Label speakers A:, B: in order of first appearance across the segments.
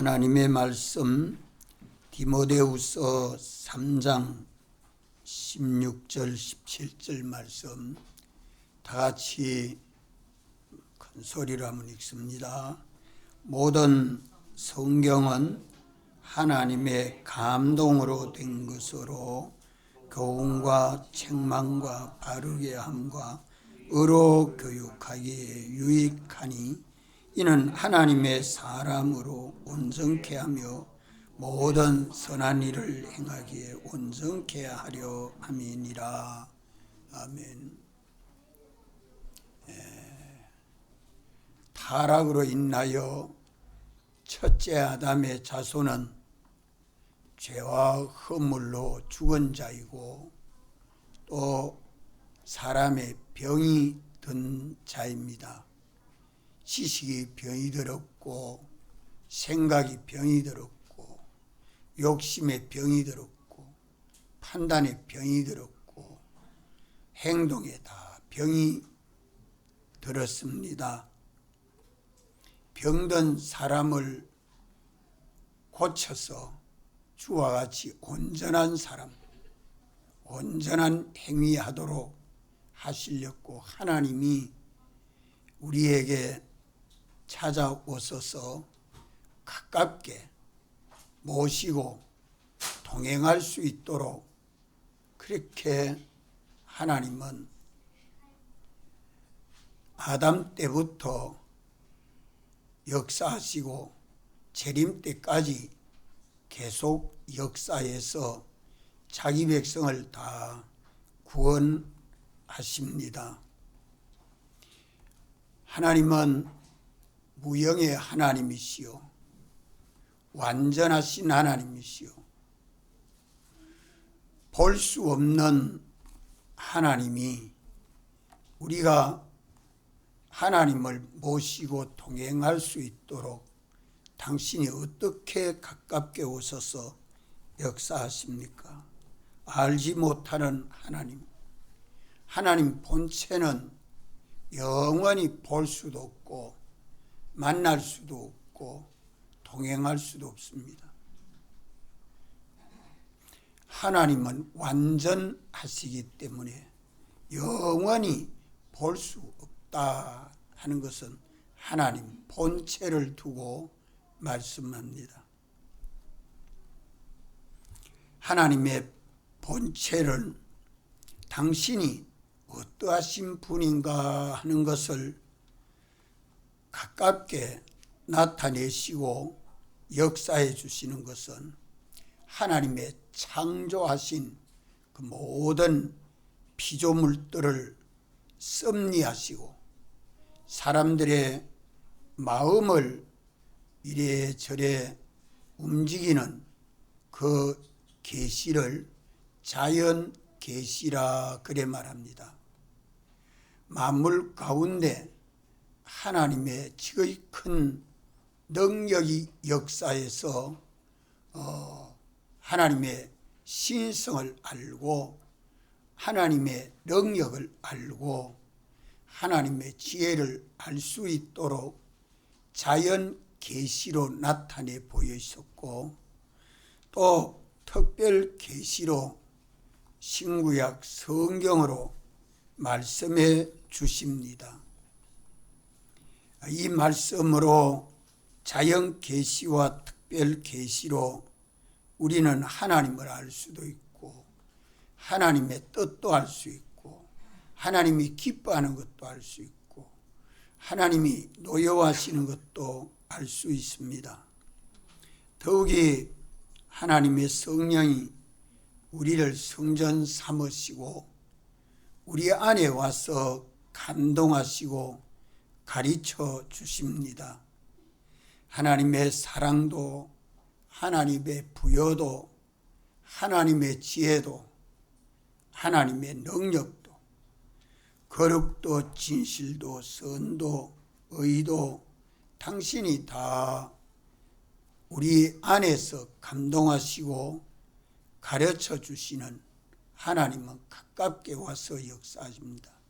A: 하나님의 말씀 디모데후서 3장 16절 17절 말씀 다 같이 큰 소리로 한번 읽습니다. 모든 성경은 하나님의 감동으로 된 것으로 교훈과 책망과 바르게 함과 의로 교육하기에 유익하니 이는 하나님의 사람으로 온전케 하며 모든 선한 일을 행하기에 온전케 하려 함이니라. 아멘. 타락으로 인하여 첫째 아담의 자손은 죄와 허물로 죽은 자이고 또 사람의 병이 든 자입니다. 지식이 병이 들었고 생각이 병이 들었고 욕심의 병이 들었고 판단의 병이 들었고 행동에 다 병이 들었습니다. 병든 사람을 고쳐서 주와 같이 온전한 사람, 온전한 행위하도록 하시려고 하나님이 우리에게 찾아오셔서 가깝게 모시고 동행할 수 있도록 그렇게 하나님은 아담 때부터 역사하시고 재림 때까지 계속 역사해서 자기 백성을 다 구원하십니다. 하나님은 무형의 하나님이시요 완전하신 하나님이시요 볼 수 없는 하나님이 우리가 하나님을 모시고 동행할 수 있도록 당신이 어떻게 가깝게 오셔서 역사하십니까? 알지 못하는 하나님, 하나님 본체는 영원히 볼 수도 없고 만날 수도 없고 동행할 수도 없습니다. 하나님은 완전하시기 때문에 영원히 볼 수 없다 하는 것은 하나님 본체를 두고 말씀합니다. 하나님의 본체를 당신이 어떠하신 분인가 하는 것을 가깝게 나타내시고 역사해 주시는 것은 하나님의 창조하신 그 모든 피조물들을 섭리하시고 사람들의 마음을 이래저래 움직이는 그 계시를 자연 계시라 그래 말합니다. 만물 가운데 하나님의 지극히 큰 능력이 역사해서 하나님의 신성을 알고 하나님의 능력을 알고 하나님의 지혜를 알 수 있도록 자연 계시로 나타내 보이셨고 또 특별 계시로 신구약 성경으로 말씀해 주십니다. 이 말씀으로 자연 계시와 특별 계시로 우리는 하나님을 알 수도 있고 하나님의 뜻도 알 수 있고 하나님이 기뻐하는 것도 알 수 있고 하나님이 노여워하시는 것도 알 수 있습니다. 더욱이 하나님의 성령이 우리를 성전 삼으시고 우리 안에 와서 감동하시고 가르쳐 주십니다. 하나님의 사랑도 하나님의 부여도 하나님의 지혜도 하나님의 능력도 거룩도 진실도 선도 의도 당신이 다 우리 안에서 감동하시고 가르쳐 주시는 하나님은 가깝게 와서 역사하십니다.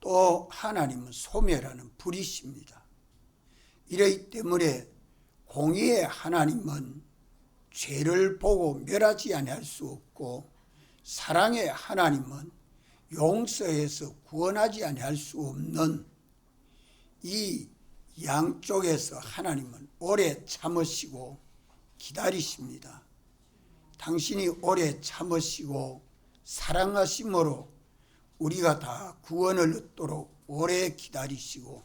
A: 또 하나님은 소멸하는 불이십니다. 이러기 때문에 공의의 하나님은 죄를 보고 멸하지 아니할 수 없고, 사랑의 하나님은 용서해서 구원하지 아니할 수 없는 이 양쪽에서 하나님은 오래 참으시고 기다리십니다. 당신이 오래 참으시고 사랑하심으로 우리가 다 구원을 얻도록 오래 기다리시고,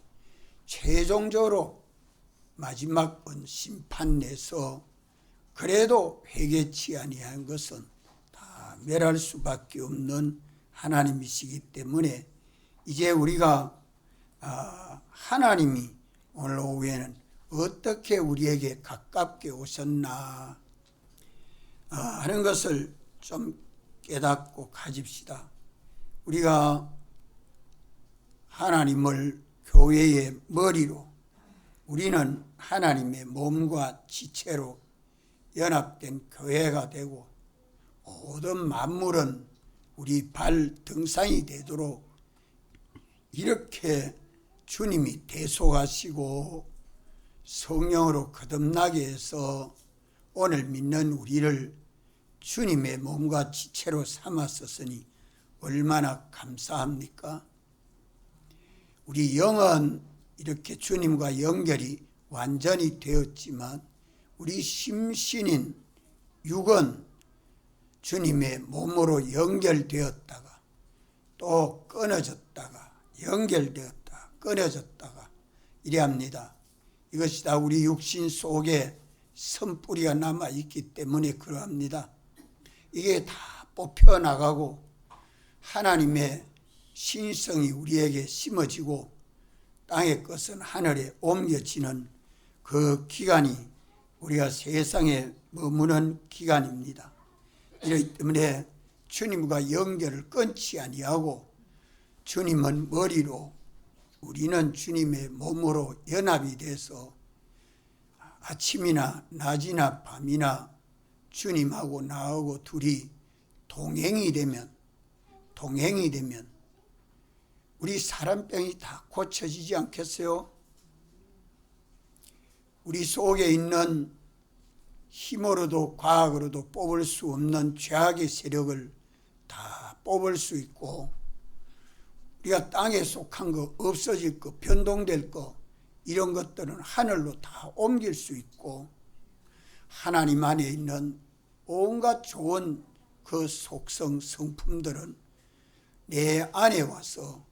A: 최종적으로 마지막은 심판 내서 그래도 회개치 아니한 것은 다 멸할 수밖에 없는 하나님이시기 때문에, 이제 우리가 하나님이 오늘 오후에는 어떻게 우리에게 가깝게 오셨나 하는 것을 좀 깨닫고 가집시다. 우리가 하나님을 교회의 머리로, 우리는 하나님의 몸과 지체로 연합된 교회가 되고, 모든 만물은 우리 발 등상이 되도록 이렇게 주님이 대속하시고 성령으로 거듭나게 해서 오늘 믿는 우리를 주님의 몸과 지체로 삼았었으니 얼마나 감사합니까? 우리 영은 이렇게 주님과 연결이 완전히 되었지만, 우리 심신인 육은 주님의 몸으로 연결되었다가 또 끊어졌다가 연결되었다가 끊어졌다가 이래 합니다. 이것이 다 우리 육신 속에 선뿌리가 남아있기 때문에 그러합니다. 이게 다 뽑혀나가고 하나님의 신성이 우리에게 심어지고 땅의 것은 하늘에 옮겨지는 그 기간이 우리가 세상에 머무는 기간입니다. 이렇기 때문에 주님과 연결을 끊지 아니하고, 주님은 머리로 우리는 주님의 몸으로 연합이 돼서 아침이나 낮이나 밤이나 주님하고 나하고 둘이 동행이 되면 우리 사람병이 다 고쳐지지 않겠어요? 우리 속에 있는 힘으로도 과학으로도 뽑을 수 없는 죄악의 세력을 다 뽑을 수 있고, 우리가 땅에 속한 거, 없어질 거, 변동될 거, 이런 것들은 하늘로 다 옮길 수 있고, 하나님 안에 있는 온갖 좋은 그 속성, 성품들은 내 안에 와서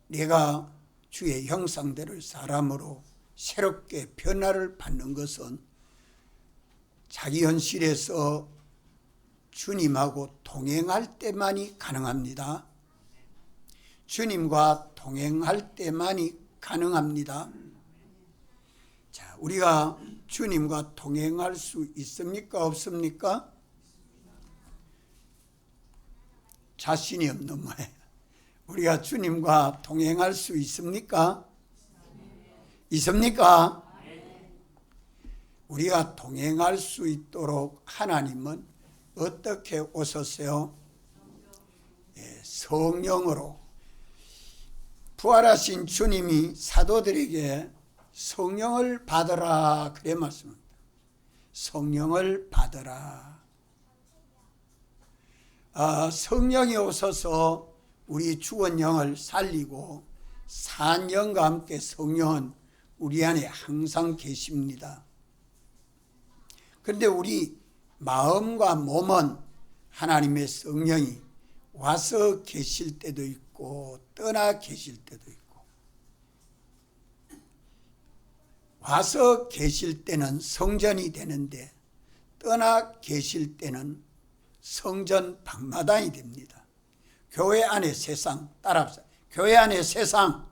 A: 내가 주의 형상대로 사람으로 새롭게 변화를 받는 것은 자기 현실에서 주님하고 동행할 때만이 가능합니다. 주님과 동행할 때만이 가능합니다. 자, 우리가 주님과 동행할 수 있습니까? 없습니까? 자신이 없는 거예요. 우리가 주님과 동행할 수 있습니까? 있습니까? 우리가 동행할 수 있도록 하나님은 어떻게 오셨어요? 성령으로. 부활하신 주님이 사도들에게 성령을 받으라 그래 말씀합니다. 성령을 받으라. 성령이 오셔서 우리 죽은 영을 살리고 산 영과 함께 성령은 우리 안에 항상 계십니다. 그런데 우리 마음과 몸은 하나님의 성령이 와서 계실 때도 있고 떠나 계실 때도 있고, 와서 계실 때는 성전이 되는데 떠나 계실 때는 성전 방마당이 됩니다. 교회 안에 세상, 따라합시다. 교회 안에 세상,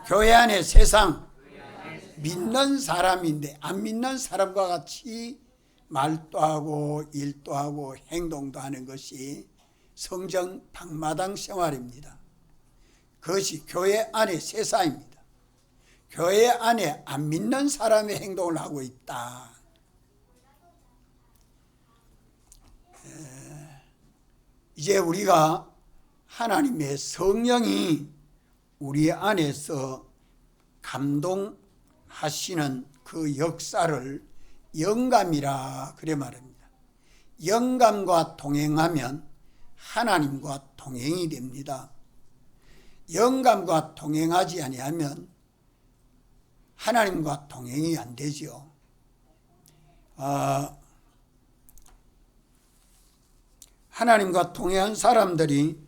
A: 교회 안에 세상. 믿는 사람인데 안 믿는 사람과 같이 말도 하고 일도 하고 행동도 하는 것이 성전 방마당 생활입니다. 그것이 교회 안의 세상입니다. 교회 안에 안 믿는 사람의 행동을 하고 있다. 이제 우리가 하나님의 성령이 우리 안에서 감동하시는 그 역사를 영감이라 그래 말합니다. 영감과 동행하면 하나님과 동행이 됩니다. 영감과 동행하지 아니하면 하나님과 동행이 안 되죠. 하나님과 동행한 사람들이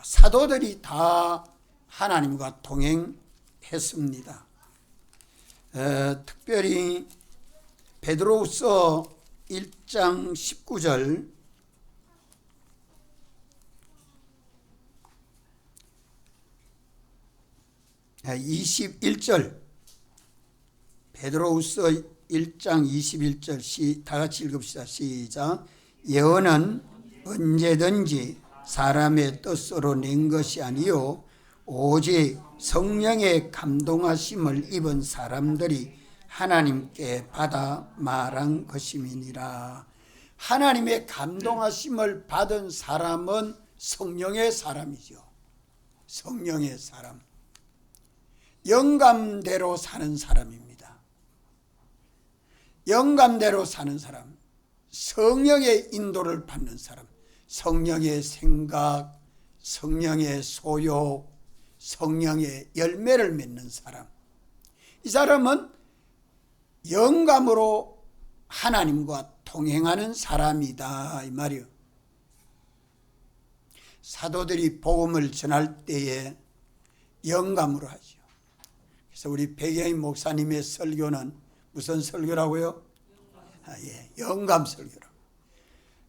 A: 사도들이 다 하나님과 동행했습니다. 특별히 베드로후서 1장 19절 베드로후서 1장 21절 다 같이 읽읍시다. 시작. 예언은 언제든지 사람의 뜻으로 낸 것이 아니요 오직 성령의 감동하심을 입은 사람들이 하나님께 받아 말한 것임이니라. 하나님의 감동하심을 받은 사람은 성령의 사람이죠. 성령의 사람. 영감대로 사는 사람입니다. 영감대로 사는 사람. 성령의 인도를 받는 사람. 성령의 생각, 성령의 소욕, 성령의 열매를 맺는 사람. 이 사람은 영감으로 하나님과 동행하는 사람이다 이 말이요. 사도들이 복음을 전할 때에 영감으로 하죠. 그래서 우리 백여인 목사님의 설교는 무슨 설교라고요? 영감 설교라고.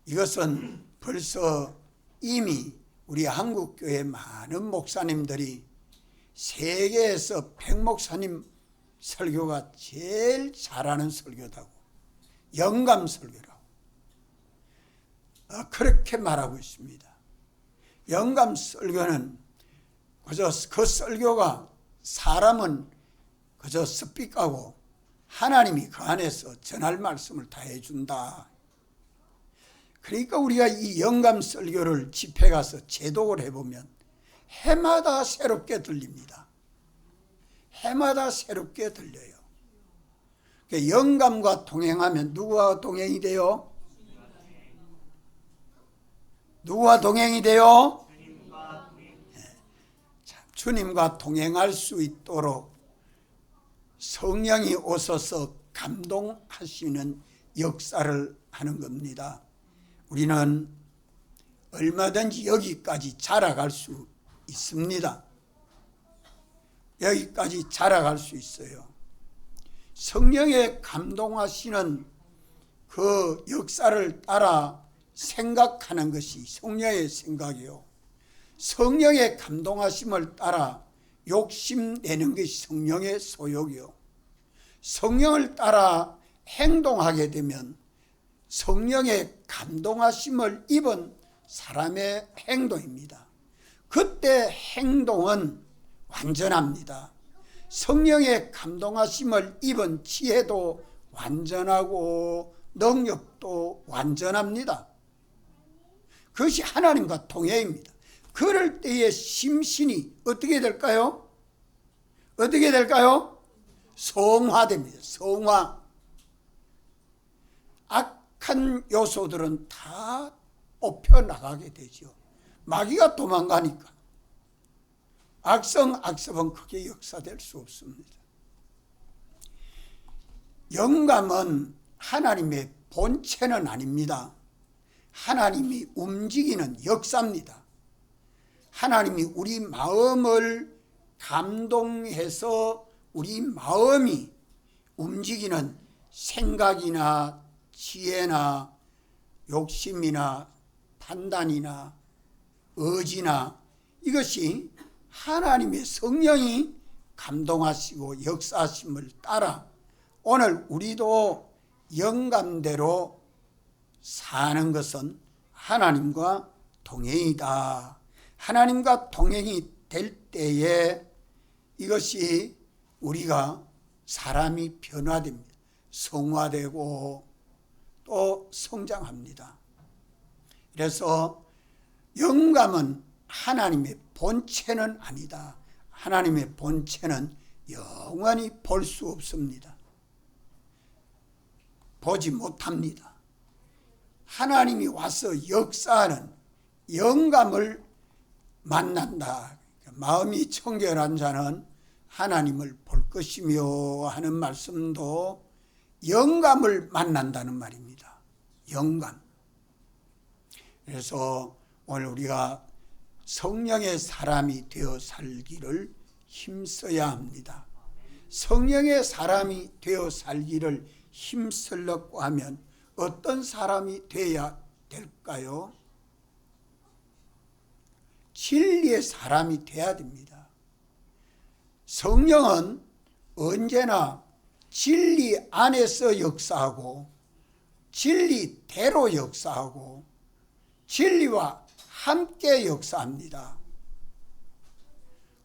A: 이것은 벌써 이미 우리 한국교회 많은 목사님들이 세계에서 백목사님 설교가 제일 잘하는 설교다고, 영감 설교라고 그렇게 말하고 있습니다. 영감 설교는 그저 그 설교가 사람은 그저 스픽하고 하나님이 그 안에서 전할 말씀을 다 해준다. 그러니까 우리가 이 영감 설교를 집회 가서 제독을 해보면 해마다 새롭게 들립니다. 해마다 새롭게 들려요. 영감과 동행하면 누구와 동행이 돼요? 누구와 동행이 돼요? 주님과 동행할 수 있도록 성령이 오셔서 감동하시는 역사를 하는 겁니다. 우리는 얼마든지 여기까지 자라갈 수 있습니다. 여기까지 자라갈 수 있어요. 성령의 감동하시는 그 역사를 따라 생각하는 것이 성령의 생각이요. 성령의 감동하심을 따라 욕심내는 것이 성령의 소욕이요. 성령을 따라 행동하게 되면 성령의 감동하심을 입은 사람의 행동입니다. 그때 행동은 완전합니다. 성령의 감동하심을 입은 지혜도 완전하고 능력도 완전합니다. 그것이 하나님과 동행입니다. 그럴 때의 심신이 어떻게 될까요? 어떻게 될까요? 성화됩니다. 성화. 악한 요소들은 다 뽑혀나가게 되죠. 마귀가 도망가니까. 악성은 크게 역사될 수 없습니다. 영감은 하나님의 본체는 아닙니다. 하나님이 움직이는 역사입니다. 하나님이 우리 마음을 감동해서 우리 마음이 움직이는 생각이나 지혜나 욕심이나 판단이나 의지나 이것이 하나님의 성령이 감동하시고 역사하심을 따라 오늘 우리도 영감대로 사는 것은 하나님과 동행이다. 하나님과 동행이 될 때에 이것이 우리가 사람이 변화됩니다. 성화되고 또 성장합니다. 그래서 영감은 하나님의 본체는 아니다. 하나님의 본체는 영원히 볼 수 없습니다. 보지 못합니다. 하나님이 와서 역사하는 영감을 만난다. 마음이 청결한 자는 하나님을 볼 것이며 하는 말씀도 영감을 만난다는 말입니다. 영감. 그래서 오늘 우리가 성령의 사람이 되어 살기를 힘써야 합니다. 성령의 사람이 되어 살기를 힘쓰려고 하면 어떤 사람이 되어야 될까요? 진리의 사람이 되어야 됩니다. 성령은 언제나 진리 안에서 역사하고 진리대로 역사하고 진리와 함께 역사합니다.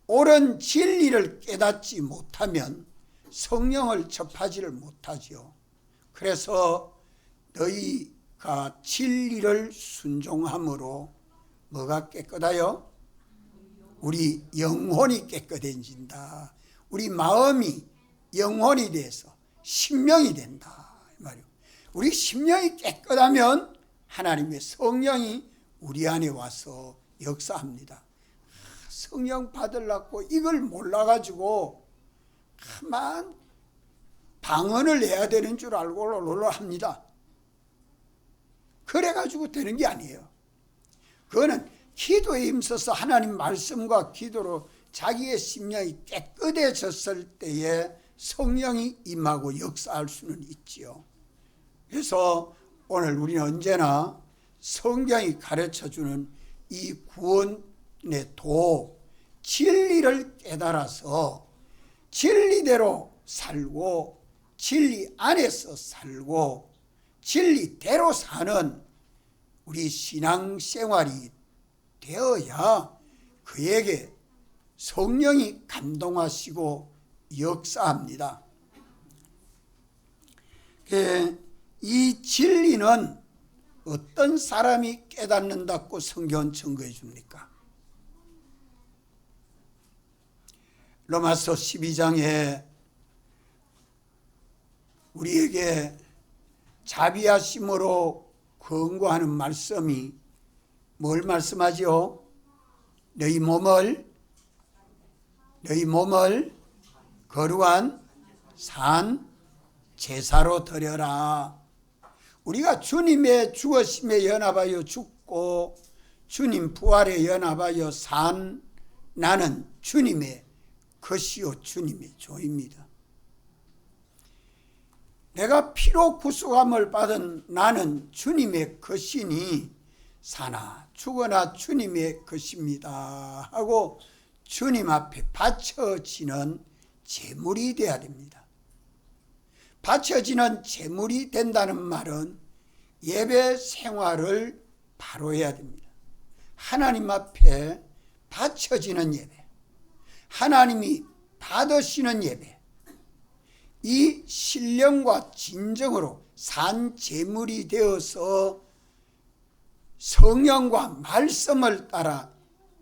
A: 옳은 진리를 깨닫지 못하면 성령을 접하지를 못하죠. 그래서 너희가 진리를 순종함으로 뭐가 깨끗하여? 우리 영혼이 깨끗해진다. 우리 마음이 영혼이 돼서 심령이 된다. 이 말이에요. 우리 심령이 깨끗하면 하나님의 성령이 우리 안에 와서 역사합니다. 성령 받으려고 이걸 몰라가지고 가만 방언을 해야 되는 줄 알고 롤롤합니다. 그래가지고 되는 게 아니에요. 그거는 기도에 힘써서 하나님 말씀과 기도로 자기의 심령이 깨끗해졌을 때에 성령이 임하고 역사할 수는 있지요. 그래서 오늘 우리는 언제나 성경이 가르쳐주는 이 구원의 도, 진리를 깨달아서 진리대로 살고 진리 안에서 살고 진리대로 사는 우리 신앙생활이 되어야 그에게 성령이 감동하시고 역사합니다. 이 진리는 어떤 사람이 깨닫는다고 성경은 증거해 줍니까? 로마서 12장에 우리에게 자비하심으로 권고하는 말씀이 뭘 말씀하죠? 너희 몸을 거룩한 산 제사로 드려라. 우리가 주님의 죽으심에 연합하여 죽고 주님 부활에 연합하여 산 나는 주님의 것이요 주님의 조입니다. 내가 피로 구속함을 받은 나는 주님의 것이니 사나 죽으나 주님의 것입니다 하고 주님 앞에 바쳐지는 제물이 되어야 됩니다. 바쳐지는 제물이 된다는 말은 예배 생활을 바로 해야 됩니다. 하나님 앞에 바쳐지는 예배, 하나님이 받으시는 예배, 이 신령과 진정으로 산 제물이 되어서 성령과 말씀을 따라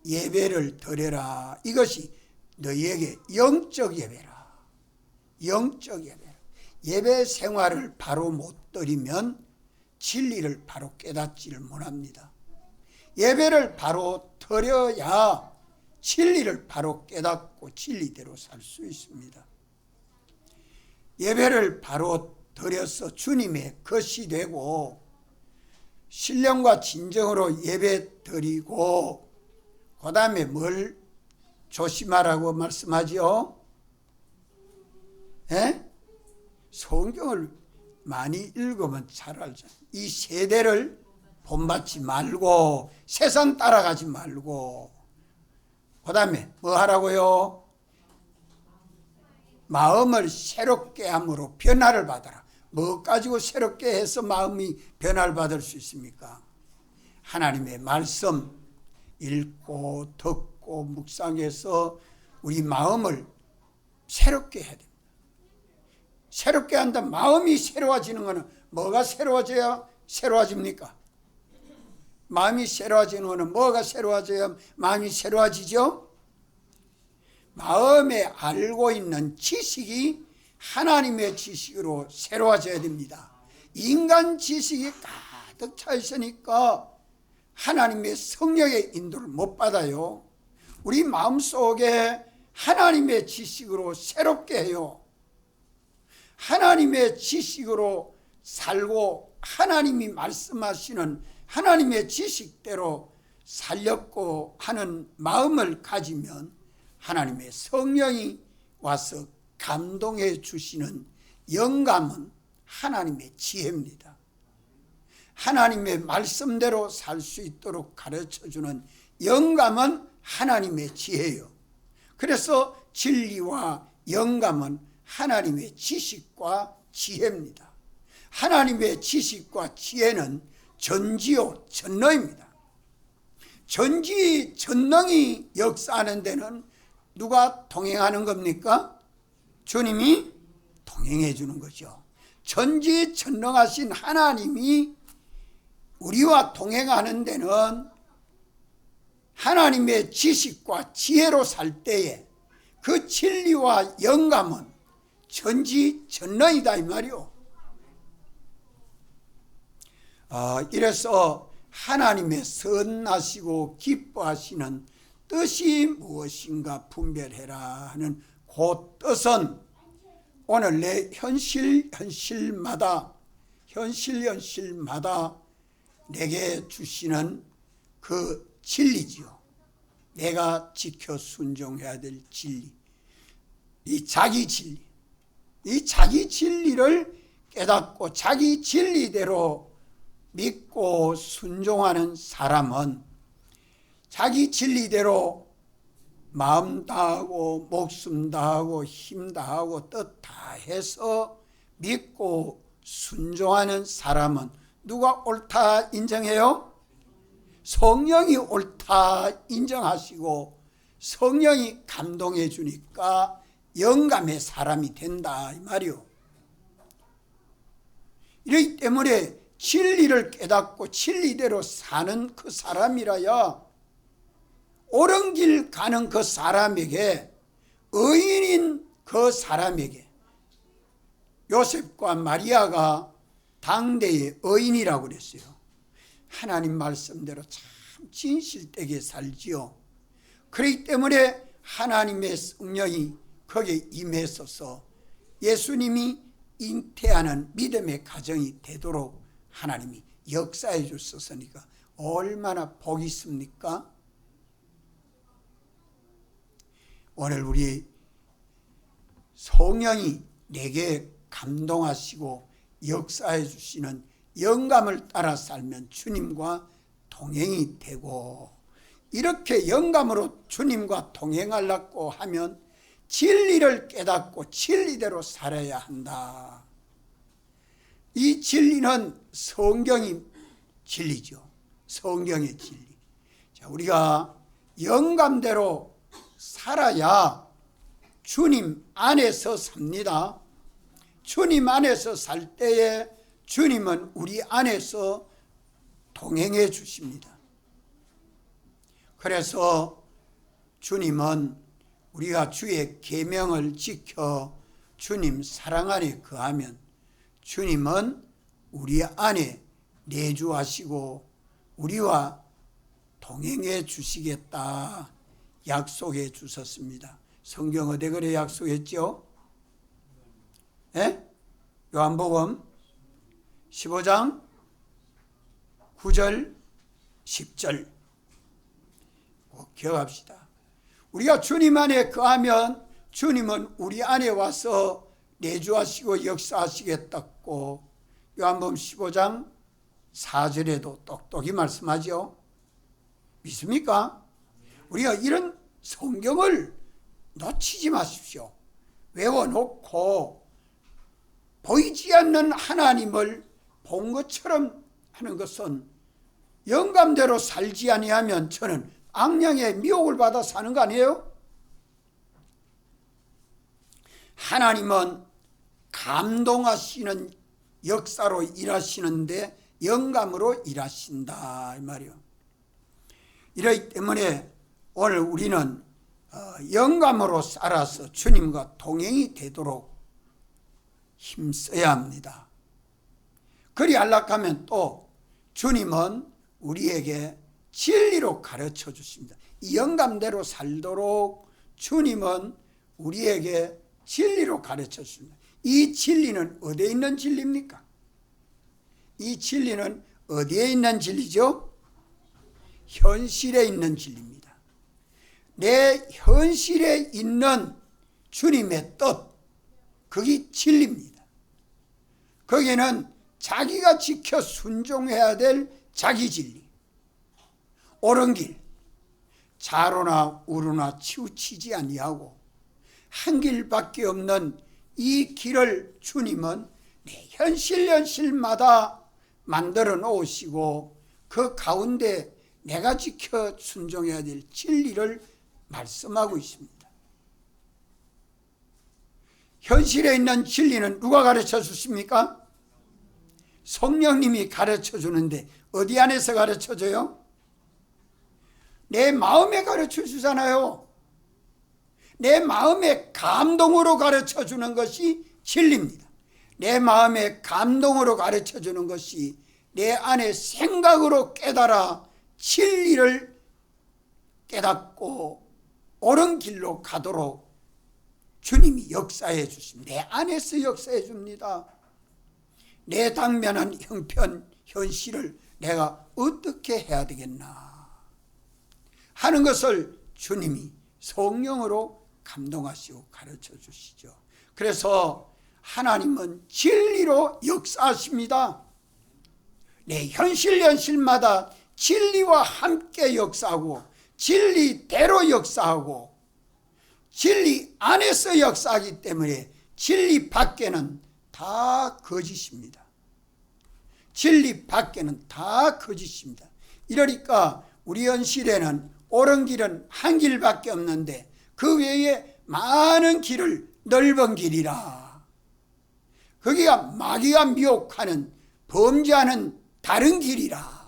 A: 예배를 드려라. 이것이 너희에게 영적 예배라. 영적 예배라. 예배 생활을 바로 못 드리면 진리를 바로 깨닫지를 못합니다. 예배를 바로 드려야 진리를 바로 깨닫고 진리대로 살 수 있습니다. 예배를 바로 드려서 주님의 것이 되고 신령과 진정으로 예배 드리고 그 다음에 뭘 조심하라고 말씀하지요? 성경을 많이 읽으면 잘 알잖아요. 이 세대를 본받지 말고 세상 따라가지 말고 그 다음에 뭐 하라고요? 마음을 새롭게 함으로 변화를 받아라. 뭐 가지고 새롭게 해서 마음이 변화를 받을 수 있습니까? 하나님의 말씀 읽고 듣고 묵상해서 우리 마음을 새롭게 해야 됩니다. 새롭게 한다. 마음이 새로워지는 것은 뭐가 새로워져야 새로워집니까? 마음이 새로워지는 것은 뭐가 새로워져야 마음이 새로워지죠? 마음에 알고 있는 지식이 하나님의 지식으로 새로워져야 됩니다. 인간 지식이 가득 차 있으니까 하나님의 성령의 인도를 못 받아요. 우리 마음속에 하나님의 지식으로 새롭게 해요. 하나님의 지식으로 살고 하나님이 말씀하시는 하나님의 지식대로 살려고 하는 마음을 가지면 하나님의 성령이 와서 감동해 주시는 영감은 하나님의 지혜입니다. 하나님의 말씀대로 살 수 있도록 가르쳐주는 영감은 하나님의 지혜예요. 그래서 진리와 영감은 하나님의 지식과 지혜입니다. 하나님의 지식과 지혜는 전지요 전능입니다. 전지 전능이 역사하는 데는 누가 동행하는 겁니까? 주님이 동행해 주는 거죠. 전지 전능하신 하나님이 우리와 동행하는 데는 하나님의 지식과 지혜로 살 때에 그 진리와 영감은 전지 전능이다 이 말이요. 이래서 하나님의 선하시고 기뻐하시는 뜻이 무엇인가 분별해라 하는 그 뜻은 오늘 내 현실마다 내게 주시는 그 진리지요. 내가 지켜 순종해야 될 진리, 이 자기 진리, 이 자기 진리를 깨닫고 자기 진리대로 믿고 순종하는 사람은 자기 진리대로 마음 다하고 목숨 다하고 힘 다하고 뜻 다해서 믿고 순종하는 사람은 누가 옳다 인정해요? 성령이 옳다 인정하시고 성령이 감동해 주니까 영감의 사람이 된다 이 말이요. 이렇기 때문에 진리를 깨닫고 진리대로 사는 그 사람이라야 옳은 길 가는 그 사람에게, 의인인 그 사람에게, 요셉과 마리아가 당대의 의인이라고 그랬어요. 하나님 말씀대로 참 진실되게 살지요. 그렇기 때문에 하나님의 성령이 거기에 임했어서 예수님이 잉태하는 믿음의 가정이 되도록 하나님이 역사해 주셨으니까 얼마나 복이 있습니까? 오늘 우리 성령이 내게 감동하시고 역사해 주시는 영감을 따라 살면 주님과 동행이 되고, 이렇게 영감으로 주님과 동행하려고 하면 진리를 깨닫고 진리대로 살아야 한다. 이 진리는 성경이 진리죠. 성경의 진리. 자, 우리가 영감대로 살아야 주님 안에서 삽니다. 주님 안에서 살 때에 주님은 우리 안에서 동행해 주십니다. 그래서 주님은 우리가 주의 계명을 지켜 주님 사랑 안에 거하면 주님은 우리 안에 내주하시고 우리와 동행해 주시겠다 약속해 주셨습니다. 성경 어디 그래 약속했죠? 예? 요한복음 15장 9절 10절 꼭 기억합시다. 우리가 주님 안에 거하면 주님은 우리 안에 와서 내주하시고 역사하시겠다고 요한복음 15장 4절에도 똑똑히 말씀하죠. 믿습니까? 우리가 이런 성경을 놓치지 마십시오. 외워놓고 보이지 않는 하나님을 본 것처럼 하는 것은 영감대로 살지 아니하면 저는 악령의 미혹을 받아 사는 거 아니에요? 하나님은 감동하시는 역사로 일하시는데 영감으로 일하신다 이 말이에요. 이러기 때문에 오늘 우리는 영감으로 살아서 주님과 동행이 되도록 힘써야 합니다. 그리 안락하면 또 주님은 우리에게 진리로 가르쳐 주십니다. 이 영감대로 살도록 주님은 우리에게 진리로 가르쳐 주십니다. 이 진리는 어디에 있는 진리입니까? 이 진리는 어디에 있는 진리죠? 현실에 있는 진리입니다. 내 현실에 있는 주님의 뜻, 그게 진리입니다. 거기는 자기가 지켜 순종해야 될 자기 진리, 옳은 길, 좌로나 우로나 치우치지 아니하고 한 길밖에 없는 이 길을 주님은 내 현실마다 만들어 놓으시고 그 가운데 내가 지켜 순종해야 될 진리를 말씀하고 있습니다. 현실에 있는 진리는 누가 가르쳐 주십니까? 성령님이 가르쳐 주는데 어디 안에서 가르쳐 줘요? 내 마음에 가르쳐 주잖아요. 내 마음의 감동으로 가르쳐 주는 것이 진리입니다. 내 마음의 감동으로 가르쳐 주는 것이 내 안에 생각으로 깨달아 진리를 깨닫고 옳은 길로 가도록 주님이 역사해 주십니다. 내 안에서 역사해 줍니다. 내 당면한 형편, 현실을 내가 어떻게 해야 되겠나 하는 것을 주님이 성령으로 감동하시고 가르쳐 주시죠. 그래서 하나님은 진리로 역사하십니다. 내 현실마다 진리와 함께 역사하고 진리대로 역사하고 진리 안에서 역사하기 때문에 진리 밖에는 다 거짓입니다. 진리 밖에는 다 거짓입니다. 이러니까 우리 현실에는 옳은 길은 한 길밖에 없는데 그 외에 많은 길을 넓은 길이라. 거기가 마귀가 미혹하는 범죄하는 다른 길이라.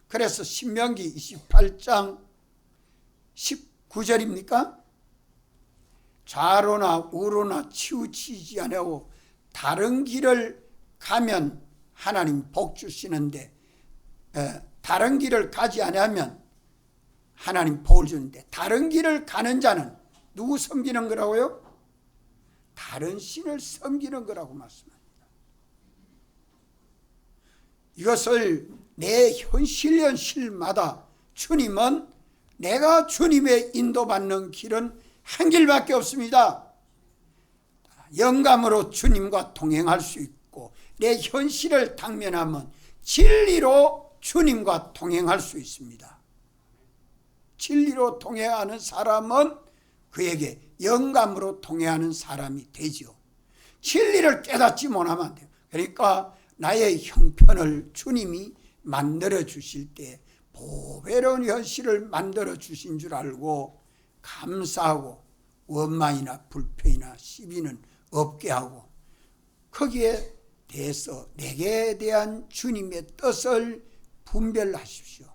A: 그래서 신명기 28장 19절입니까? 좌로나 우로나 치우치지 않고 다른 길을 가면 하나님 복 주시는데 다른 길을 가지 않으면 하나님 복을 주는데 다른 길을 가는 자는 누구 섬기는 거라고요? 다른 신을 섬기는 거라고 말씀합니다. 이것을 내 현실마다 주님은 내가 주님의 인도받는 길은 한 길밖에 없습니다. 영감으로 주님과 동행할 수 있고 내 현실을 당면하면 진리로 주님과 동행할 수 있습니다. 진리로 동행하는 사람은 그에게 영감으로 동행하는 사람이 되죠. 진리를 깨닫지 못하면 안 돼요. 그러니까 나의 형편을 주님이 만들어 주실 때 보배로운 현실을 만들어 주신 줄 알고 감사하고 원망이나 불평이나 시비는 없게 하고 거기에 대해서 내게 대한 주님의 뜻을 분별하십시오.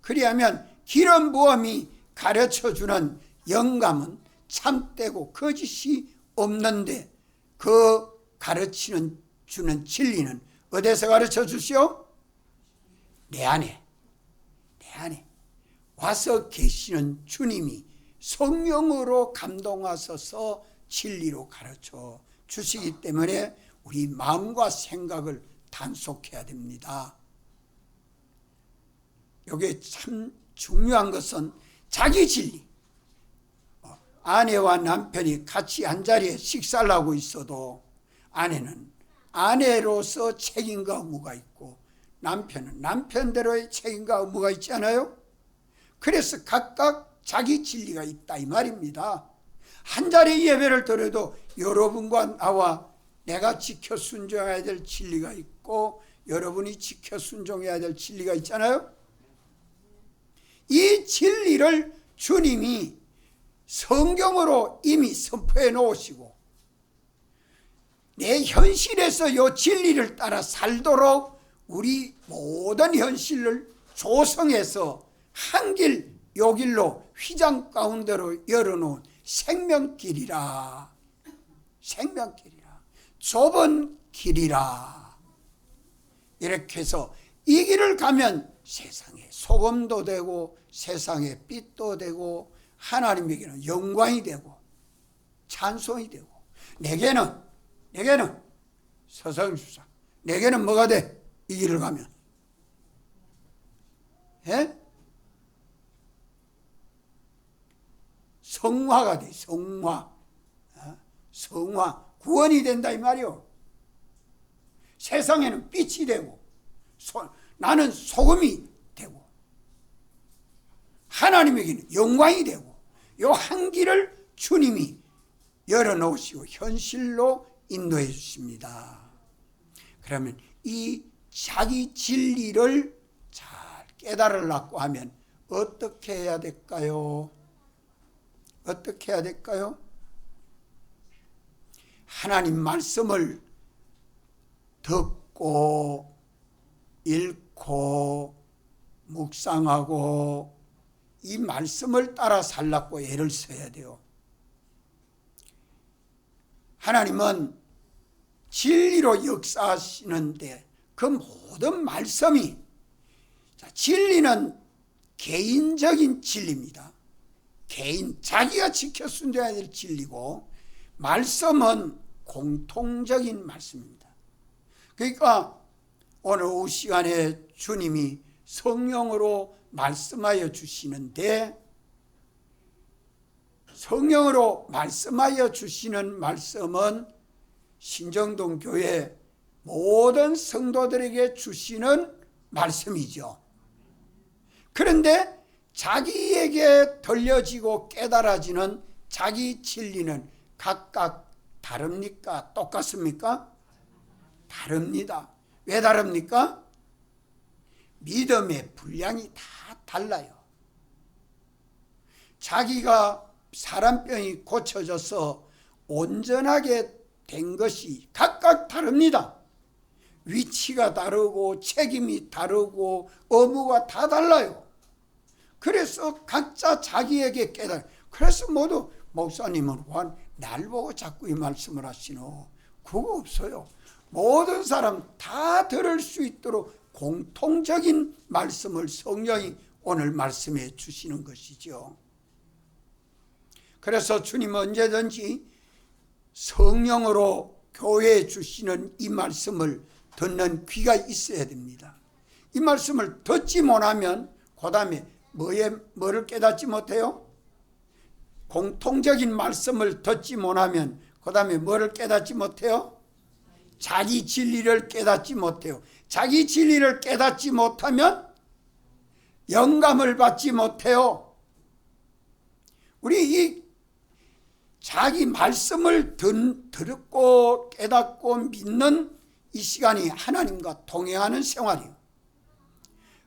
A: 그리하면 기름 부음이 가르쳐주는 영감은 참되고 거짓이 없는데 그 가르치는 주는 진리는 어디서 가르쳐 주시오? 내 안에 와서 계시는 주님이 성령으로 감동하셔서 진리로 가르쳐 주시기 때문에 우리 마음과 생각을 단속해야 됩니다. 이게 참 중요한 것은 자기 진리. 아내와 남편이 같이 한자리에 식사를 하고 있어도 아내는 아내로서 책임과 의무가 있고 남편은 남편대로의 책임과 의무가 있지 않아요? 그래서 각각 자기 진리가 있다 이 말입니다. 한자리 예배를 드려도 여러분과 나와 내가 지켜 순종해야 될 진리가 있고 여러분이 지켜 순종해야 될 진리가 있잖아요. 이 진리를 주님이 성경으로 이미 선포해 놓으시고 내 현실에서 이 진리를 따라 살도록 우리 모든 현실을 조성해서 한 길 요 길로 휘장 가운데로 열어놓은 생명길이라. 생명길이라. 좁은 길이라. 이렇게 해서 이 길을 가면 세상에 소금도 되고 세상에 빛도 되고 하나님에게는 영광이 되고 찬송이 되고 내게는 서성수사 내게는 뭐가 돼? 이 길을 가면 성화가 돼. 성화 구원이 된다 이 말이요. 세상에는 빛이 되고 나는 소금이 되고 하나님에게는 영광이 되고 요 한 길을 주님이 열어놓으시고 현실로 인도해 주십니다. 그러면 이 자기 진리를 잘 깨달으려고 하면 어떻게 해야 될까요? 어떻게 해야 될까요? 하나님 말씀을 듣고 읽고 묵상하고 이 말씀을 따라 살라고 애를 써야 돼요. 하나님은 진리로 역사하시는데 그 모든 말씀이 진리는 개인적인 진리입니다. 자기가 지켜 순종해야 될 진리고 말씀은 공통적인 말씀입니다. 그러니까 오늘 오후 시간에 주님이 성령으로 말씀하여 주시는데 성령으로 말씀하여 주시는 말씀은 신정동 교회 모든 성도들에게 주시는 말씀이죠. 그런데 자기에게 들려지고 깨달아지는 자기 진리는 각각 다릅니까? 똑같습니까? 다릅니다. 왜 다릅니까? 믿음의 분량이 다 달라요. 자기가 사람병이 고쳐져서 온전하게 된 것이 각각 다릅니다. 위치가 다르고 책임이 다르고 의무가 다 달라요. 그래서 각자 자기에게 깨달아. 그래서 모두 목사님은 왜 날 보고 자꾸 이 말씀을 하시노? 그거 없어요. 모든 사람 다 들을 수 있도록 공통적인 말씀을 성령이 오늘 말씀해 주시는 것이죠. 그래서 주님은 언제든지 성령으로 교회에 주시는 이 말씀을 듣는 귀가 있어야 됩니다. 이 말씀을 듣지 못하면 그 다음에 뭐를 깨닫지 못해요? 공통적인 말씀을 듣지 못하면 그 다음에 뭐를 깨닫지 못해요? 자기 진리를 깨닫지 못해요. 자기 진리를 깨닫지 못하면 영감을 받지 못해요. 우리 이 자기 말씀을 듣고 깨닫고 믿는 이 시간이 하나님과 동행하는 생활이에요.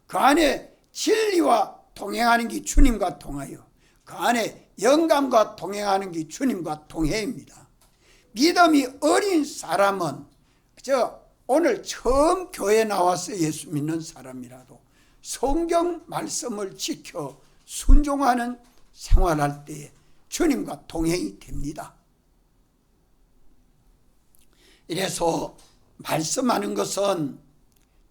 A: 그 안에 진리와 동행하는 게 주님과 동해요. 그 안에 영감과 동행하는 게 주님과 동해입니다. 믿음이 어린 사람은 오늘 처음 교회 나와서 예수 믿는 사람이라도 성경 말씀을 지켜 순종하는 생활할 때에 주님과 동행이 됩니다. 이래서 말씀하는 것은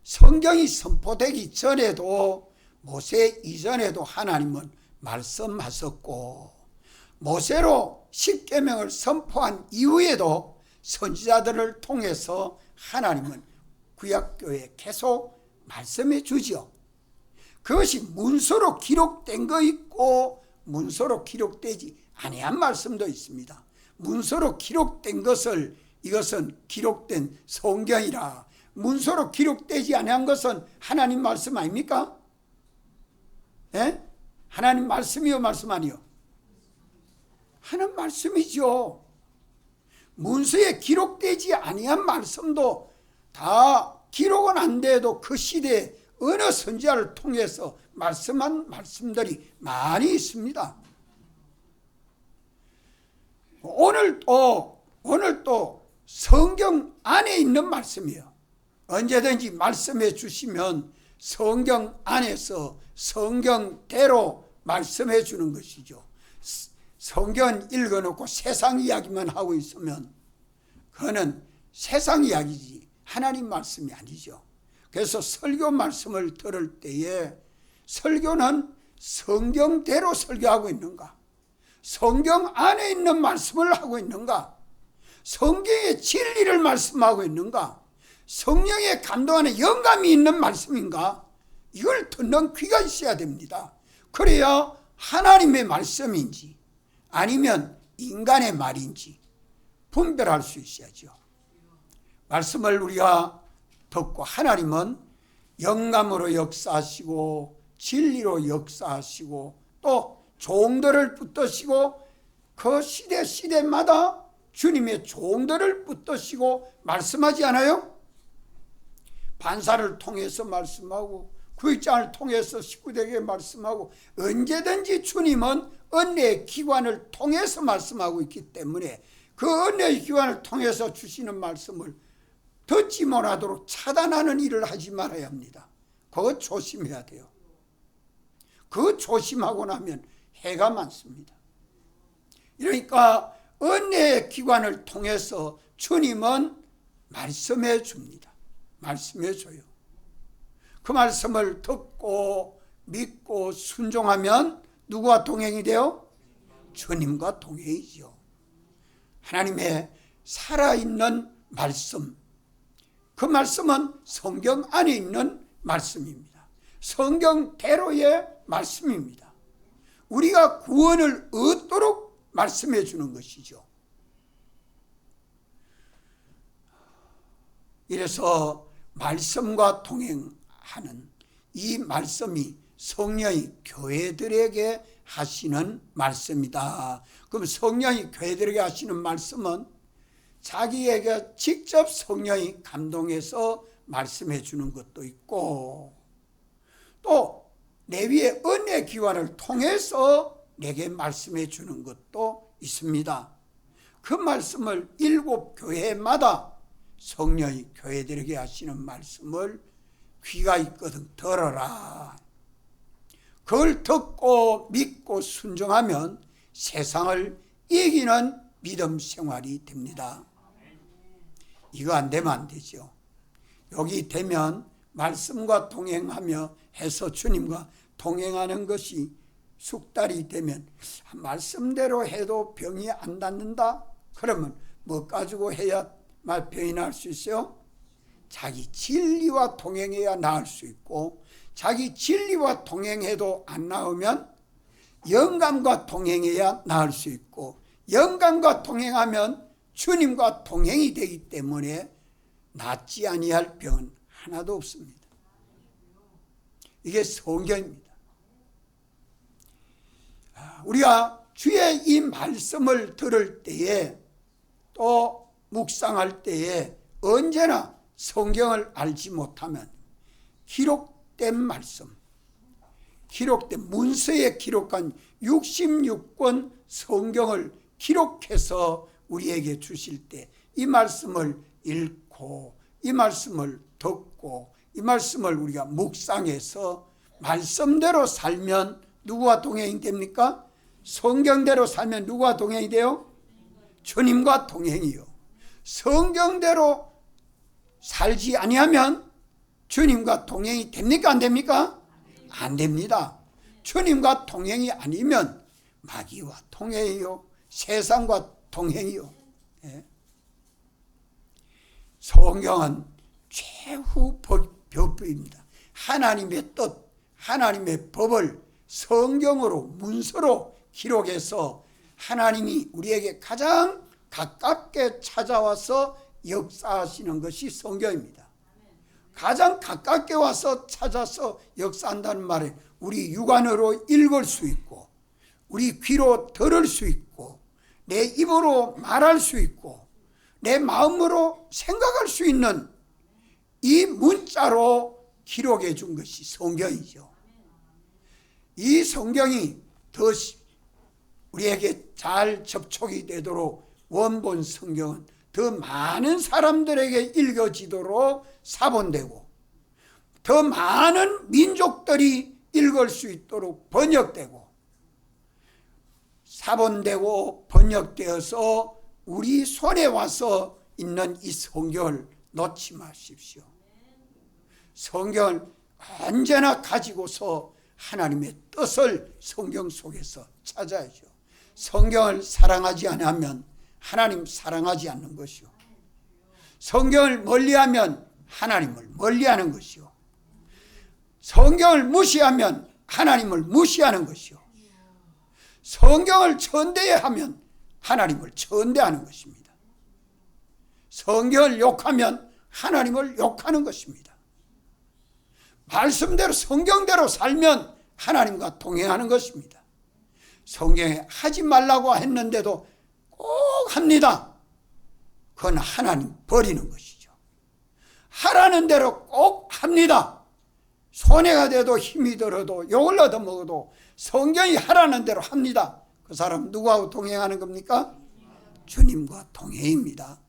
A: 성경이 선포되기 전에도 모세 이전에도 하나님은 말씀하셨고 모세로 십계명을 선포한 이후에도 선지자들을 통해서 하나님은 구약교회에 계속 말씀해 주죠. 그것이 문서로 기록된 거 있고 문서로 기록되지 아니한 말씀도 있습니다. 문서로 기록된 것을 이것은 기록된 성경이라 문서로 기록되지 아니한 것은 하나님 말씀 아닙니까? 예? 하나님 말씀이요 말씀 아니요? 하나님 말씀이죠. 문서에 기록되지 아니한 말씀도 다 기록은 안 돼도 그 시대에 어느 선지자를 통해서 말씀한 말씀들이 많이 있습니다. 오늘 또 성경 안에 있는 말씀이에요. 언제든지 말씀해 주시면 성경 안에서 성경대로 말씀해 주는 것이죠. 성경 읽어놓고 세상 이야기만 하고 있으면 그거는 세상 이야기지 하나님 말씀이 아니죠. 그래서 설교 말씀을 들을 때에 설교는 성경대로 설교하고 있는가? 성경 안에 있는 말씀을 하고 있는가? 성경의 진리를 말씀하고 있는가? 성령의 감동하는 영감이 있는 말씀인가? 이걸 듣는 귀가 있어야 됩니다. 그래야 하나님의 말씀인지 아니면 인간의 말인지 분별할 수 있어야죠. 말씀을 우리가 듣고 하나님은 영감으로 역사하시고 진리로 역사하시고 또 종들을 붙드시고 그 시대마다 주님의 종들을 붙드시고 말씀하지 않아요? 반사를 통해서 말씀하고 구역장을 통해서 식구들에게 말씀하고 언제든지 주님은 은혜의 기관을 통해서 말씀하고 있기 때문에 그 은혜의 기관을 통해서 주시는 말씀을 듣지 못하도록 차단하는 일을 하지 말아야 합니다. 그거 조심해야 돼요. 그거 조심하고 나면 해가 많습니다. 그러니까 은혜의 기관을 통해서 주님은 말씀해 줍니다. 말씀해 줘요. 그 말씀을 듣고 믿고 순종하면 누구와 동행이 돼요? 주님과 동행이죠. 하나님의 살아있는 말씀, 그 말씀은 성경 안에 있는 말씀입니다. 성경대로의 말씀입니다. 우리가 구원을 얻도록 말씀해 주는 것이죠. 이래서 말씀과 동행하는 이 말씀이 성령이 교회들에게 하시는 말씀이다. 그럼 성령이 교회들에게 하시는 말씀은 자기에게 직접 성령이 감동해서 말씀해 주는 것도 있고 또 레위의 은혜 기관을 통해서 내게 말씀해 주는 것도 있습니다. 그 말씀을 7교회마다 성령이 교회들에게 하시는 말씀을 귀가 있거든 들어라. 그걸 듣고 믿고 순종하면 세상을 이기는 믿음 생활이 됩니다. 이거 안 되면 안 되죠. 여기 되면 말씀과 동행하며 해서 주님과 동행하는 것이 숙달이 되면 말씀대로 해도 병이 안 낫는다? 그러면 뭐 가지고 해야 병이 나을 수 있어요? 자기 진리와 동행해야 나을 수 있고 자기 진리와 동행해도 안 나으면 영감과 동행해야 나을 수 있고 영감과 동행하면 주님과 동행이 되기 때문에 낫지 아니할 병은 하나도 없습니다. 이게 성경입니다. 우리가 주의 이 말씀을 들을 때에 또 묵상할 때에 언제나 성경을 알지 못하면 기록된 말씀, 기록된 문서에 기록한 66권 성경을 기록해서 우리에게 주실 때 이 말씀을 읽고 이 말씀을 듣고 이 말씀을 우리가 묵상해서 말씀대로 살면 누구와 동행이 됩니까? 성경대로 살면 누구와 동행이 돼요? 주님과 동행이요. 성경대로 살지 아니하면 주님과 동행이 됩니까? 안 됩니까? 안 됩니다. 주님과 동행이 아니면 마귀와 동행이요. 세상과 동행이요. 예. 성경은 최후 법입니다. 하나님의 뜻, 하나님의 법을 성경으로 문서로 기록해서 하나님이 우리에게 가장 가깝게 찾아와서 역사하시는 것이 성경입니다. 가장 가깝게 와서 찾아서 역사한다는 말에 우리 육안으로 읽을 수 있고 우리 귀로 들을 수 있고 내 입으로 말할 수 있고 내 마음으로 생각할 수 있는 이 문자로 기록해 준 것이 성경이죠. 이 성경이 더 우리에게 잘 접촉이 되도록 원본 성경은 더 많은 사람들에게 읽어지도록 사본되고 더 많은 민족들이 읽을 수 있도록 번역되고 사본되고 번역되어서 우리 손에 와서 있는 이 성경을 놓지 마십시오. 성경을 언제나 가지고서 하나님의 뜻을 성경 속에서 찾아야죠. 성경을 사랑하지 않으면 하나님 사랑하지 않는 것이요. 성경을 멀리하면 하나님을 멀리하는 것이요. 성경을 무시하면 하나님을 무시하는 것이요. 성경을 천대하면 하나님을 천대하는 것입니다. 성경을 욕하면 하나님을 욕하는 것입니다. 말씀대로 성경대로 살면 하나님과 동행하는 것입니다. 성경에 하지 말라고 했는데도 꼭 합니다. 그건 하나님 버리는 것이죠. 하라는 대로 꼭 합니다. 손해가 돼도 힘이 들어도 욕을 얻어먹어도 성경이 하라는 대로 합니다. 그 사람 누구하고 동행하는 겁니까? 주님과 동행입니다.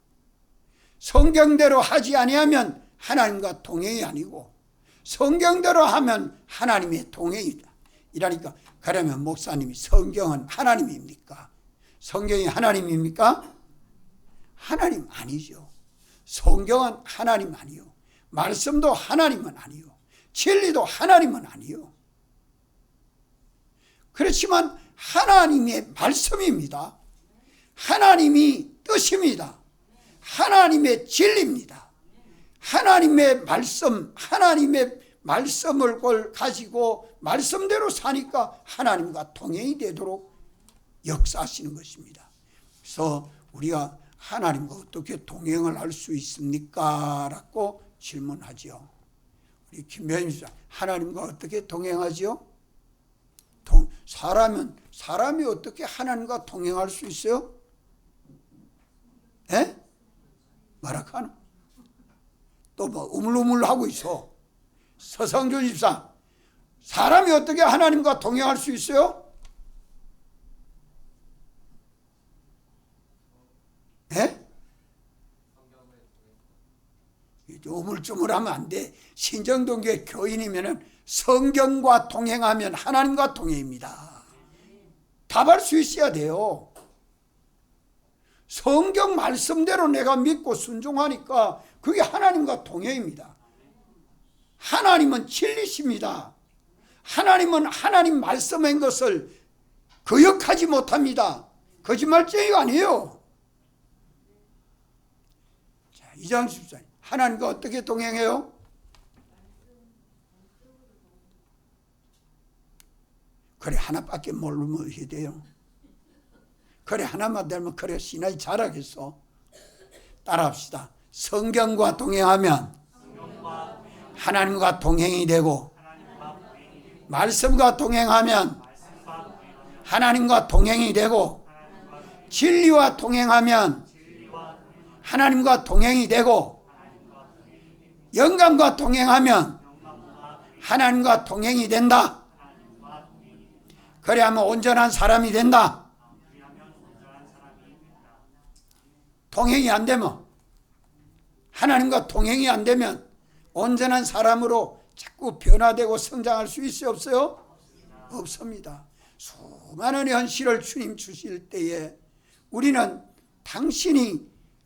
A: 성경대로 하지 아니하면 하나님과 동행이 아니고 성경대로 하면 하나님의 동행이다. 이러니까 그러면 목사님이 성경은 하나님입니까? 성경이 하나님입니까? 하나님 아니죠. 성경은 하나님 아니요. 말씀도 하나님은 아니요. 진리도 하나님은 아니요. 그렇지만 하나님의 말씀입니다. 하나님이 뜻입니다. 하나님의 진리입니다. 하나님의 말씀을 가지고 말씀대로 사니까 하나님과 동행이 되도록 역사하시는 것입니다. 그래서 우리가 하나님과 어떻게 동행을 할 수 있습니까? 라고 질문하죠. 우리 김변희 집사, 하나님과 어떻게 동행하죠? 사람이 어떻게 하나님과 동행할 수 있어요? 에? 말하카노? 또 뭐 우물우물하고 있어. 서성준 집사, 사람이 어떻게 하나님과 동행할 수 있어요? 에? 우물쭈물하면 안 돼. 신정동교회 교인이면은 성경과 동행하면 하나님과 동행입니다. 답할 수 있어야 돼요. 성경 말씀대로 내가 믿고 순종하니까 그게 하나님과 동행입니다. 하나님은 진리십니다. 하나님은 하나님 말씀한 것을 거역하지 못합니다. 거짓말쟁이가 아니에요. 자, 이장수 집사님, 하나님과 어떻게 동행해요? 그래 하나밖에 모르면 어떻게 돼요? 그래 하나만 되면 그래 신앙이 자라겠어. 따라합시다. 성경과 동행하면 하나님과 동행이 되고, 말씀과 동행하면 하나님과 동행이 되고, 진리와 동행하면 하나님과 동행이 되고, 영감과 동행하면 하나님과 동행이 된다. 그래야만 온전한 사람이 된다. 동행이 안 되면, 하나님과 동행이 안 되면 온전한 사람으로 자꾸 변화되고 성장할 수 있어요? 없어요? 없습니다. 수많은 현실을 주님 주실 때에 우리는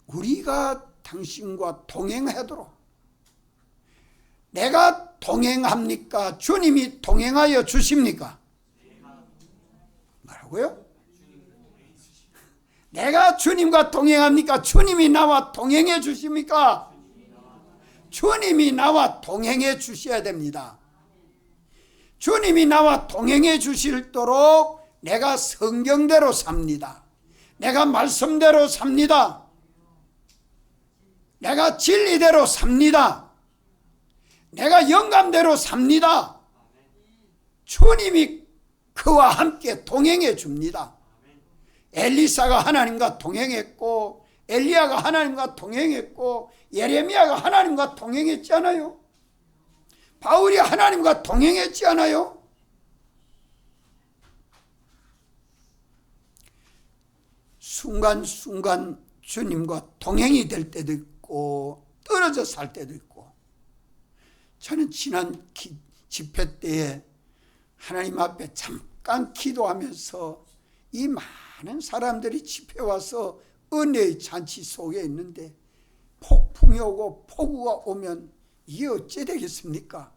A: 우리가 당신과 동행하도록, 내가 동행합니까? 주님이 동행하여 주십니까? 뭐라고요? 내가 주님과 동행합니까? 주님이 나와 동행해 주십니까? 주님이 나와 동행해 주셔야 됩니다. 주님이 나와 동행해 주실도록 내가 성경대로 삽니다. 내가 말씀대로 삽니다. 내가 진리대로 삽니다. 내가 영감대로 삽니다. 주님이 그와 함께 동행해 줍니다. 엘리사가 하나님과 동행했고, 엘리야가 하나님과 동행했고, 예레미야가 하나님과 동행했지 않아요? 바울이 하나님과 동행했지 않아요? 순간순간 주님과 동행이 될 때도 있고 떨어져 살 때도 있고, 저는 지난 집회 때에 하나님 앞에 잠깐 기도하면서 이 많은 사람들이 집회 와서 은혜의 잔치 속에 있는데 폭풍이 오고 폭우가 오면 이게 어찌 되겠습니까?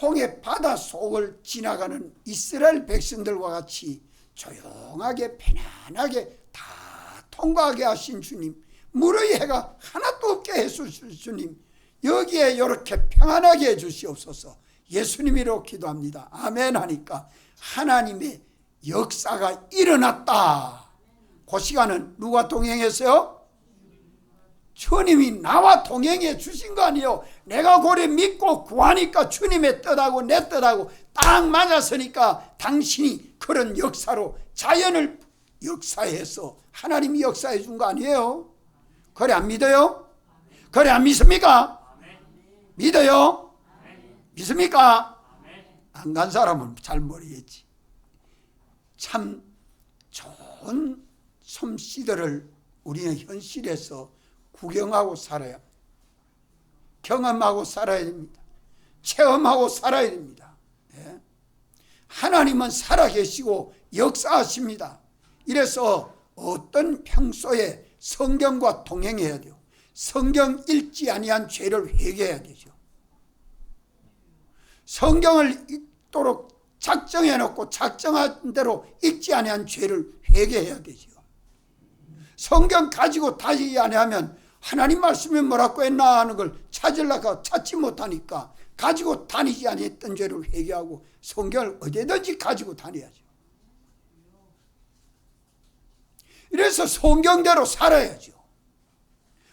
A: 홍해 바다 속을 지나가는 이스라엘 백성들과 같이 조용하게 편안하게 다 통과하게 하신 주님, 물의 해가 하나도 없게 해주실 주님, 여기에 이렇게 평안하게 해주시옵소서. 예수님이로 기도합니다. 아멘 하니까 하나님의 역사가 일어났다. 그 시간은 누가 동행했어요? 주님이 나와 동행해 주신 거 아니에요. 내가 고래 믿고 구하니까 주님의 뜻하고 내 뜻하고 딱 맞았으니까 당신이 그런 역사로 자연을 역사해서 하나님이 역사해 준 거 아니에요? 그래 안 믿어요? 그래 안 믿습니까? 믿어요? 믿습니까? 안 간 사람은 잘 모르겠지. 참 좋은 솜씨들을 우리는 현실에서 구경하고 살아야 합니다. 경험하고 살아야 됩니다. 체험하고 살아야 됩니다. 네. 하나님은 살아계시고 역사하십니다. 이래서 어떤 평소에 성경과 동행해야 돼요. 성경 읽지 아니한 죄를 회개해야 되죠. 성경을 읽도록 작정해 놓고 작정한 대로 읽지 아니한 죄를 회개해야 되죠. 성경 가지고 다니지 아니하면 하나님 말씀이 뭐라고 했나 하는 걸 찾으려고 찾지 못하니까 가지고 다니지 아니했던 죄를 회개하고 성경을 어디든지 가지고 다녀야죠. 이래서 성경대로 살아야죠.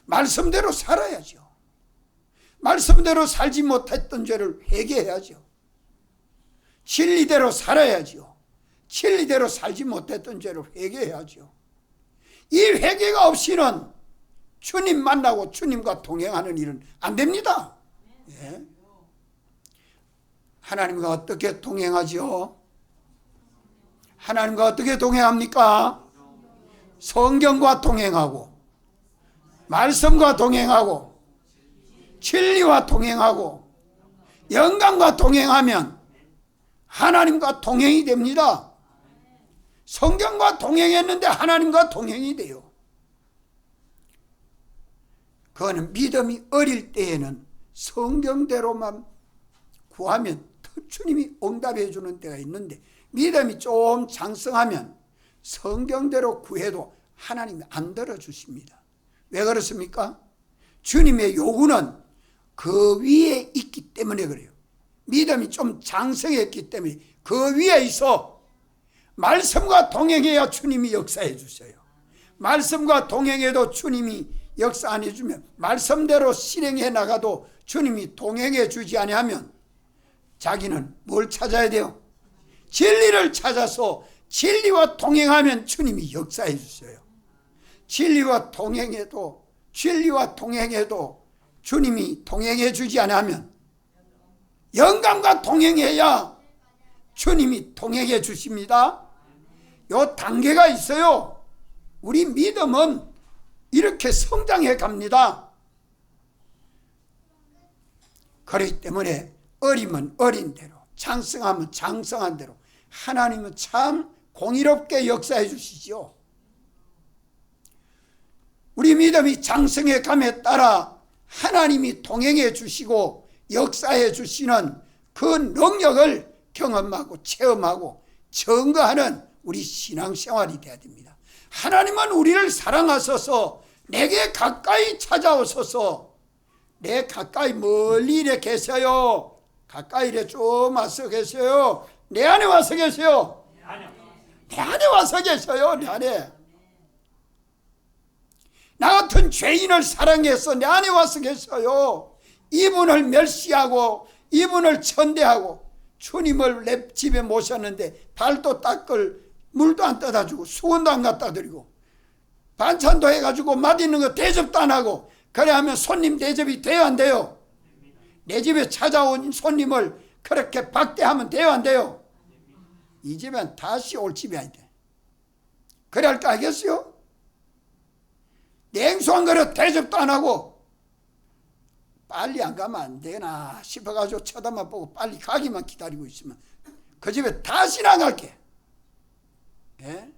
A: 말씀대로 살아야죠. 말씀대로 살지 못했던 죄를 회개해야죠. 진리대로 살아야죠. 진리대로 살지 못했던 죄를 회개해야죠. 이 회개가 없이는 주님 만나고 주님과 동행하는 일은 안 됩니다. 예. 하나님과 어떻게 동행하죠? 하나님과 어떻게 동행합니까? 성경과 동행하고 말씀과 동행하고 진리와 동행하고 영광과 동행하면 하나님과 동행이 됩니다. 성경과 동행했는데 하나님과 동행이 돼요. 그거는 믿음이 어릴 때에는 성경대로만 구하면 주님이 응답해 주는 때가 있는데 믿음이 좀 장성하면 성경대로 구해도 하나님이 안 들어주십니다. 왜 그렇습니까? 주님의 요구는 그 위에 있기 때문에 그래요. 믿음이 좀 장성했기 때문에 그 위에 있어 말씀과 동행해야 주님이 역사해 주셔요. 말씀과 동행해도 주님이 역사 안 해주면 말씀대로 실행해 나가도 주님이 동행해 주지 아니하면 자기는 뭘 찾아야 돼요? 진리를 찾아서 진리와 동행하면 주님이 역사해 주셔요. 진리와 동행해도 주님이 동행해 주지 않으면 영감과 동행해야 주님이 동행해 주십니다. 요 단계가 있어요. 우리 믿음은 이렇게 성장해 갑니다. 그렇기 때문에 어리면 어린 대로 장성하면 장성한 대로 하나님은 참 공의롭게 역사해 주시죠. 우리 믿음이 장성해 감에 따라 하나님이 동행해 주시고 역사해 주시는 그 능력을 경험하고 체험하고 증거하는 우리 신앙생활이 되어야 됩니다. 하나님은 우리를 사랑하셔서 내게 가까이 찾아오셔서 내 가까이 멀리 이래 계세요. 가까이 이래 좀 와서 계세요. 내 안에 와서 계세요. 내 안에 와서 계세요. 내 안에. 나 같은 죄인을 사랑해서 내 안에 와서 계세요. 이분을 멸시하고 이분을 천대하고 주님을 내 집에 모셨는데 발도 닦을 물도 안 떠다 주고 수건도 안 갖다 드리고 반찬도 해가지고 맛있는 거 대접도 안 하고 그래 하면 손님 대접이 돼요 안 돼요? 내 집에 찾아온 손님을 그렇게 박대하면 돼요 안 돼요? 이 집엔 다시 올 집이 아니다. 그래 할까 알겠어요? 냉수 한 그릇 대접도 안 하고 빨리 안 가면 안 되나 싶어가지고 쳐다만 보고 빨리 가기만 기다리고 있으면 그 집에 다시는 안 갈게. 예?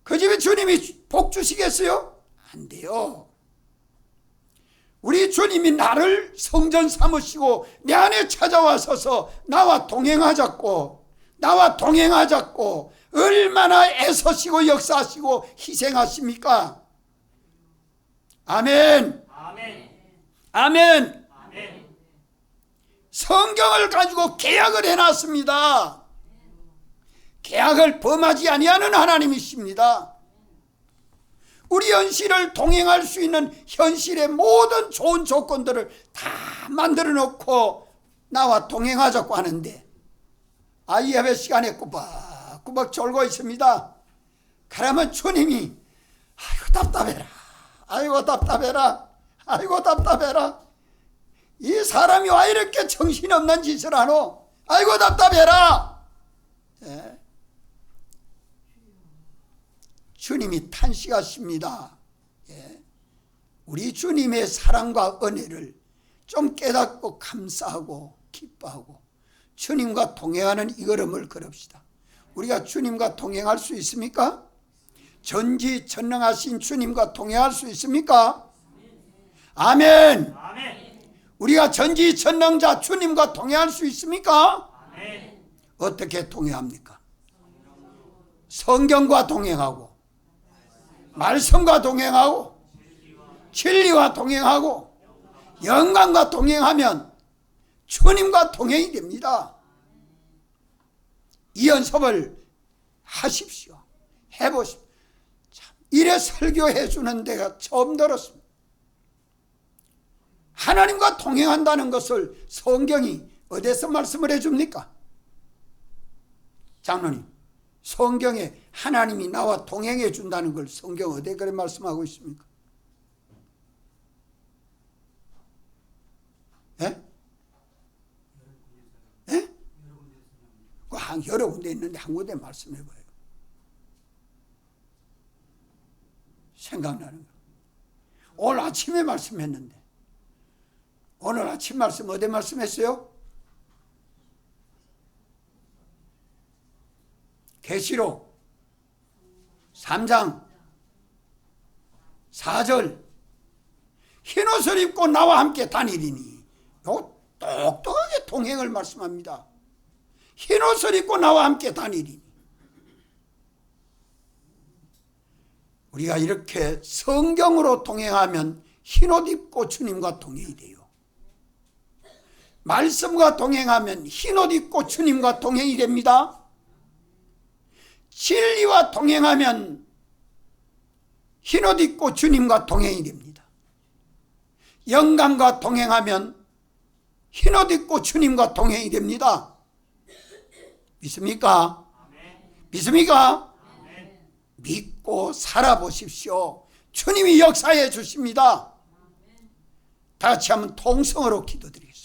A: 그 집에 주님이 복 주시겠어요? 안 돼요. 우리 주님이 나를 성전 삼으시고 내 안에 찾아와서서 나와 동행하자고 얼마나 애쓰시고 역사하시고 희생하십니까? 아멘. 아멘. 성경을 가지고 계약을 해놨습니다. 계약을 범하지 아니하는 하나님이십니다. 우리 현실을 동행할 수 있는 현실의 모든 좋은 조건들을 다 만들어 놓고 나와 동행하자고 하는데 예배 시간에 꾸벅꾸벅 졸고 있습니다. 그러면 주님이 아이고 답답해라. 이 사람이 왜 이렇게 정신없는 짓을 하노? 아이고 답답해라. 예. 주님이 탄식하십니다. 예. 우리 주님의 사랑과 은혜를 좀 깨닫고 감사하고 기뻐하고 주님과 동행하는 이 걸음을 걸읍시다. 우리가 주님과 동행할 수 있습니까? 전지전능하신 주님과 동행할 수 있습니까? 아멘. 우리가 전지전능자 주님과 동행할 수 있습니까? 어떻게 동행합니까? 성경과 동행하고 말씀과 동행하고 진리와 동행하고 영광과 동행하면 주님과 동행이 됩니다. 이 연습을 하십시오. 해보십시오. 참, 이래 설교해 주는 데가 처음 들었습니다. 하나님과 동행한다는 것을 성경이 어디서 말씀을 해줍니까? 장로님, 성경에 하나님이 나와 동행해 준다는 걸 성경 어디에 그래 말씀하고 있습니까? 예? 예? 여러 군데 있는데 한 군데 말씀해 봐요. 생각나는 거. 오늘 아침에 말씀했는데 오늘 아침 말씀 어디 말씀했어요? 계시록 3장 4절 흰옷을 입고 나와 함께 다니리니 요 똑똑하게 동행을 말씀합니다. 흰옷을 입고 나와 함께 다니리니 우리가 이렇게 성경으로 동행하면 흰옷 입고 주님과 동행이 돼요. 말씀과 동행하면 흰옷 입고 주님과 동행이 됩니다. 진리와 동행하면 흰옷 입고 주님과 동행이 됩니다. 영광과 동행하면 흰옷 입고 주님과 동행이 됩니다. 믿습니까? 믿습니까? 믿고 살아보십시오. 주님이 역사해 주십니다. 다 같이 한번 통성으로 기도드리겠습니다.